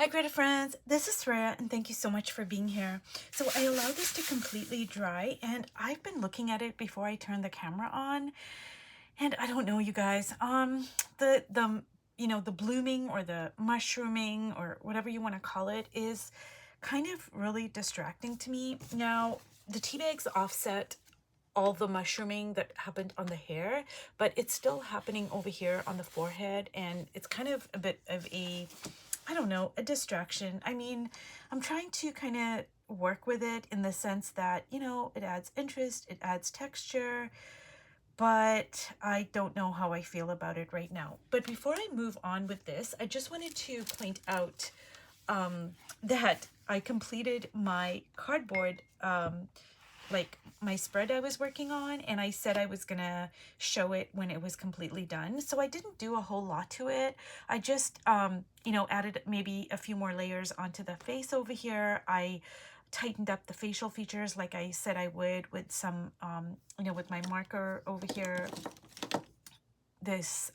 Hi creative friends, this is Freya and thank you so much for being here. So I allowed this to completely dry and I've been looking at it before I turned the camera on, and I don't know, you guys, the blooming or the mushrooming or whatever you want to call it is kind of really distracting to me. Now the tea bags offset all the mushrooming that happened on the hair, but it's still happening over here on the forehead, and it's kind of a bit of a, I don't know, a distraction. I mean, I'm trying to kind of work with it in the sense that, it adds interest, it adds texture, but I don't know how I feel about it right now. But before I move on with this, I just wanted to point out that I completed my cardboard, like my spread I was working on, and I said I was gonna show it when it was completely done. So I didn't do a whole lot to it. I just, added maybe a few more layers onto the face over here. I tightened up the facial features like I said I would with some, with my marker over here, this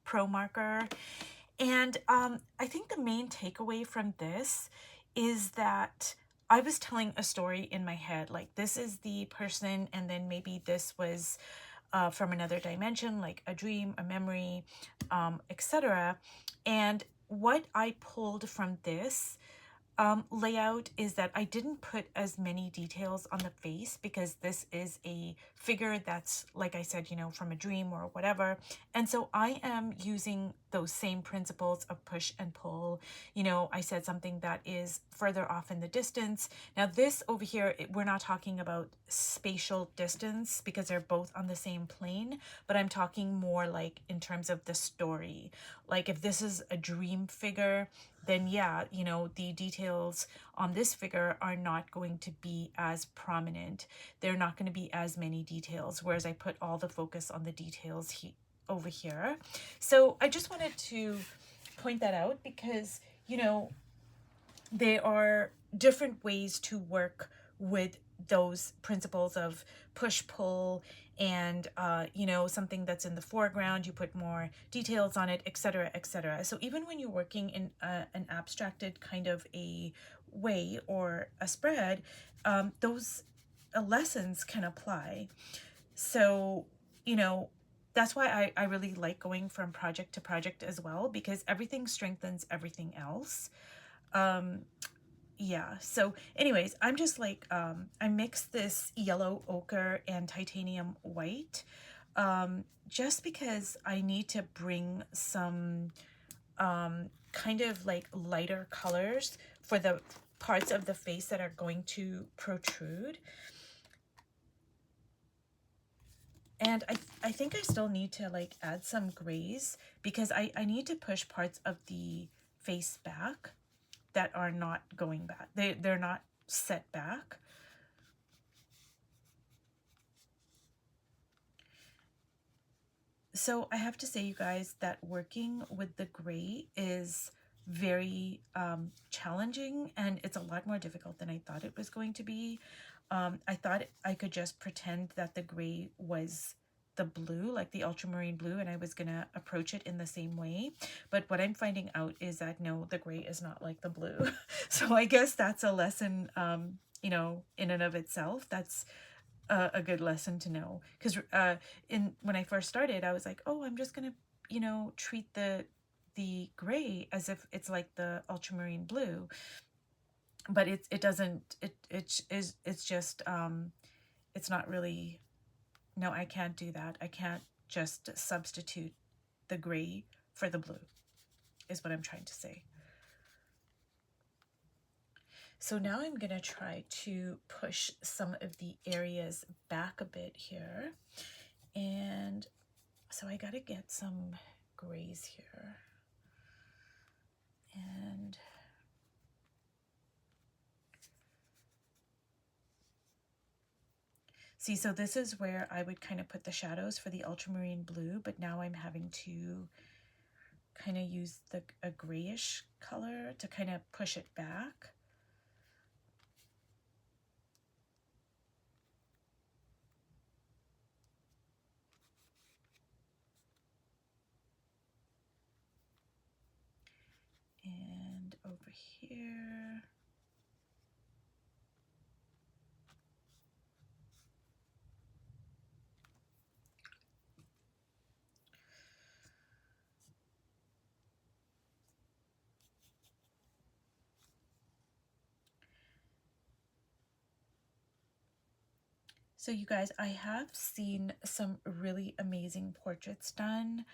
pro marker. And I think the main takeaway from this is that I was telling a story in my head, like this is the person, and then maybe this was from another dimension, like a dream, a memory, etc. And what I pulled from this layout is that I didn't put as many details on the face because this is a figure that's, like I said, from a dream or whatever. And so I am using those same principles of push and pull. I said something that is further off in the distance. Now this over here, we're not talking about spatial distance because they're both on the same plane, but I'm talking more like in terms of the story. Like if this is a dream figure, then yeah, the details on this figure are not going to be as prominent. They're not going to be as many details, whereas I put all the focus on the details over here. So I just wanted to point that out because, there are different ways to work with those principles of push pull and something that's in the foreground, you put more details on it, etc., etc. So even when you're working in an abstracted kind of a way or a spread, those lessons can apply. So that's why I really like going from project to project as well, because everything strengthens everything else. Yeah, so anyways, I'm just like, I mixed this yellow ochre and titanium white, just because I need to bring some kind of like lighter colors for the parts of the face that are going to protrude. And I think I still need to like add some grays because I need to push parts of the face back that are not going back. They're not set back. So I have to say, you guys, that working with the gray is very challenging, and it's a lot more difficult than I thought it was going to be. I thought I could just pretend that the gray was the blue, like the ultramarine blue, and I was gonna approach it in the same way. But what I'm finding out is that no, the gray is not like the blue. So I guess that's a lesson, in and of itself. That's a good lesson to know, because in when I first started, I was like, oh, I'm just gonna treat the gray as if it's like the ultramarine blue, but it doesn't, it's just it's not really. No, I can't do that. I can't just substitute the gray for the blue, is what I'm trying to say. So now I'm gonna try to push some of the areas back a bit here, and so I gotta get some grays here. And see, so this is where I would kind of put the shadows for the ultramarine blue, but now I'm having to kind of use a grayish color to kind of push it back. And over So you guys, I have seen some really amazing portraits done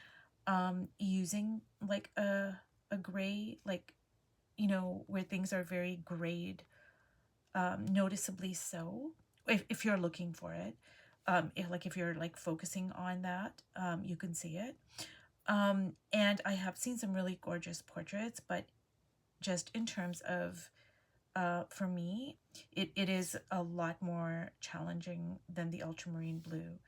using like a gray, like, you know, where things are very grayed, noticeably so, if you're looking for it. If you're like focusing on that, you can see it. And I have seen some really gorgeous portraits, but just in terms of for me, it is a lot more challenging than the ultramarine blue.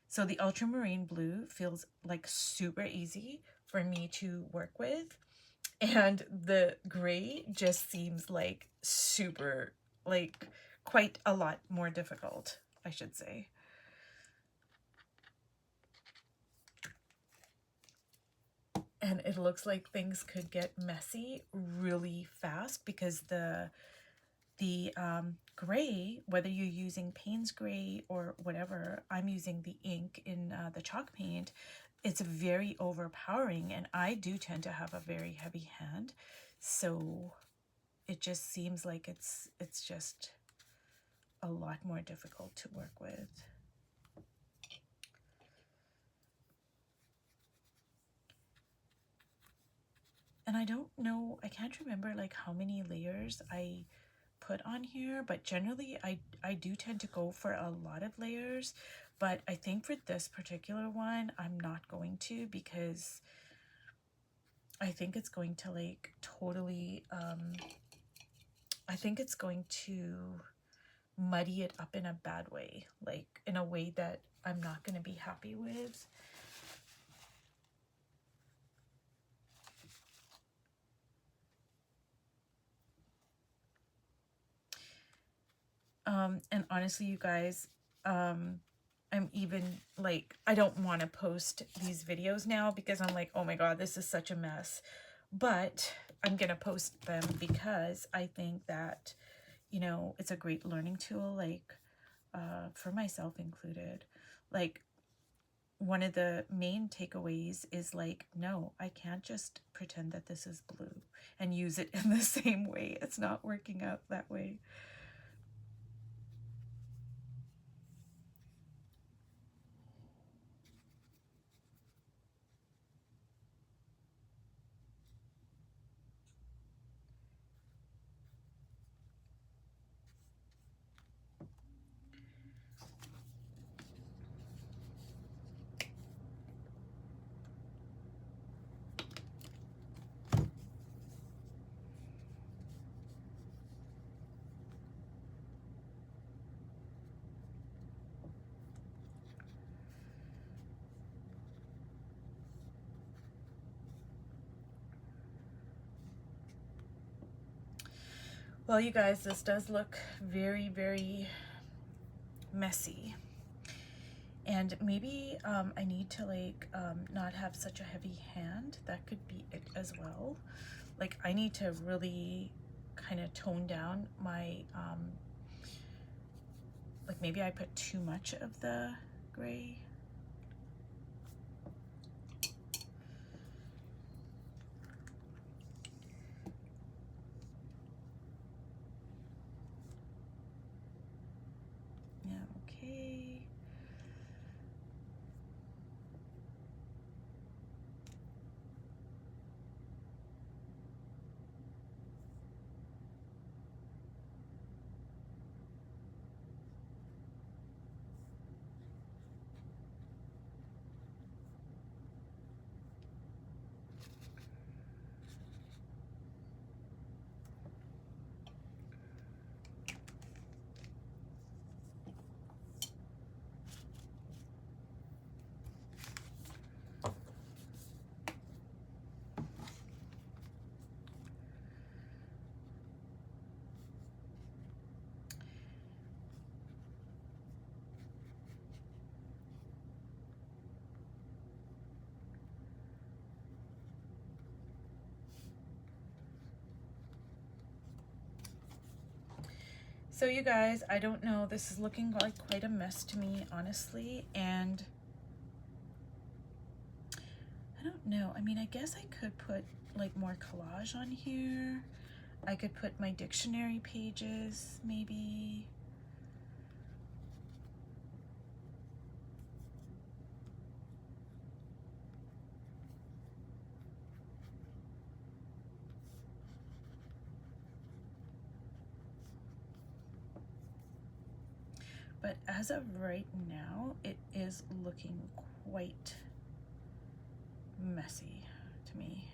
So the ultramarine blue feels like super easy for me to work with, and the gray just seems like super, like quite a lot more difficult, I should say. And it looks like things could get messy really fast because the gray, whether you're using Payne's gray or whatever, I'm using the ink in the chalk paint, it's very overpowering, and I do tend to have a very heavy hand, so it just seems like it's just a lot more difficult to work with. And I don't know, I can't remember like how many layers I put on here, but generally I do tend to go for a lot of layers, but I think for this particular one I'm not going to, because I think it's going to like totally I think it's going to muddy it up in a bad way, like in a way that I'm not going to be happy with. And honestly, you guys, I'm even like, I don't want to post these videos now because I'm like, oh my God, this is such a mess. But I'm going to post them because I think that, you know, it's a great learning tool, like, for myself included. Like, one of the main takeaways is like, no, I can't just pretend that this is blue and use it in the same way. It's not working out that way. Well, you guys, this does look very, very messy. And maybe I need to like not have such a heavy hand. That could be it as well. Like, I need to really kind of tone down my, like maybe I put too much of the gray. Yeah, okay. So you guys, I don't know, this is looking like quite a mess to me, honestly, and I don't know. I mean, I guess I could put like more collage on here. I could put my dictionary pages, maybe. but as of right now, it is looking quite messy to me.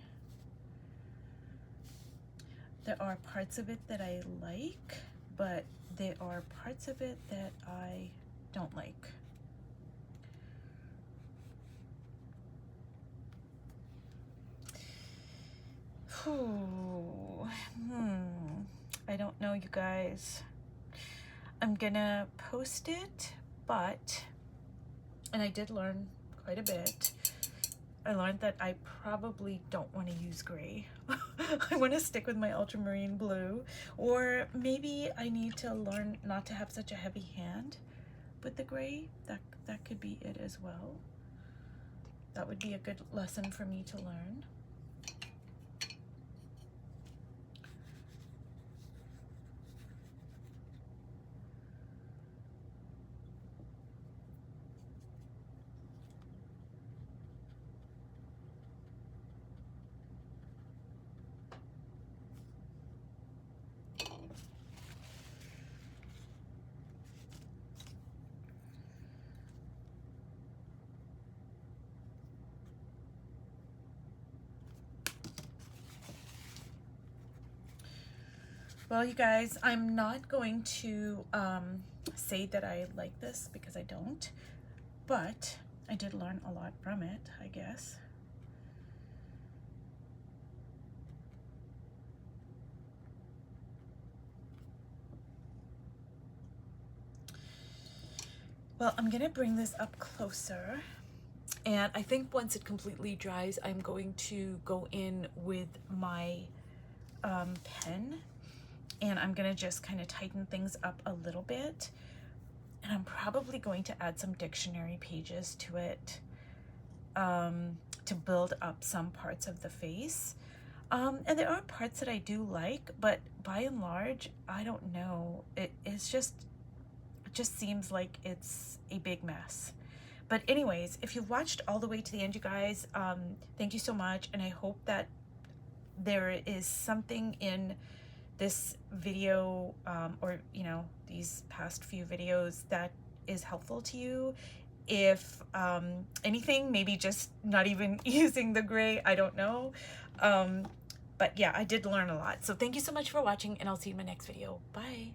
There are parts of it that I like, but there are parts of it that I don't like. I don't know, you guys. I'm gonna post it, but, and I did learn quite a bit. I learned that I probably don't want to use gray. I want to stick with my ultramarine blue, or maybe I need to learn not to have such a heavy hand with the gray. That could be it as well. That would be a good lesson for me to learn. Well, you guys, I'm not going to say that I like this because I don't, but I did learn a lot from it, I guess. Well, I'm gonna bring this up closer, and I think once it completely dries, I'm going to go in with my pen, and I'm gonna just kind of tighten things up a little bit, and I'm probably going to add some dictionary pages to it to build up some parts of the face. And there are parts that I do like, but by and large, I don't know. It just seems like it's a big mess. But anyways, if you've watched all the way to the end, you guys, thank you so much, and I hope that there is something in this video or these past few videos that is helpful to you. If anything, maybe just not even using the gray, I don't know. But yeah, I did learn a lot. So thank you so much for watching, and I'll see you in my next video. Bye.